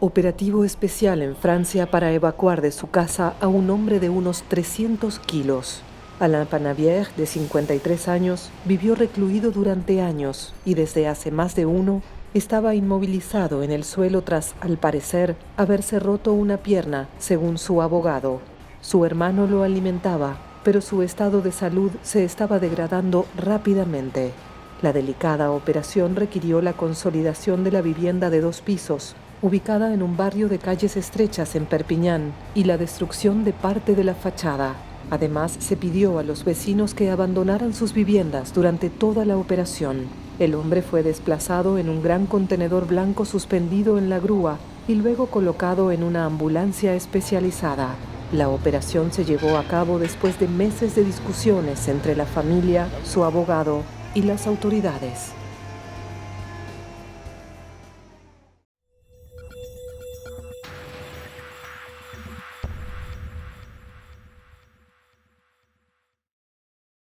Operativo especial en Francia para evacuar de su casa a un hombre de unos 300 kilos. Alain Panavière, de 53 años, vivió recluido durante años y desde hace más de uno estaba inmovilizado en el suelo tras, al parecer, haberse roto una pierna, según su abogado. Su hermano lo alimentaba, pero su estado de salud se estaba degradando rápidamente. La delicada operación requirió la consolidación de la vivienda de 2 pisos, ubicada en un barrio de calles estrechas en Perpiñán, y la destrucción de parte de la fachada. Además, se pidió a los vecinos que abandonaran sus viviendas durante toda la operación. El hombre fue desplazado en un gran contenedor blanco suspendido en la grúa y luego colocado en una ambulancia especializada. La operación se llevó a cabo después de meses de discusiones entre la familia, su abogado y las autoridades.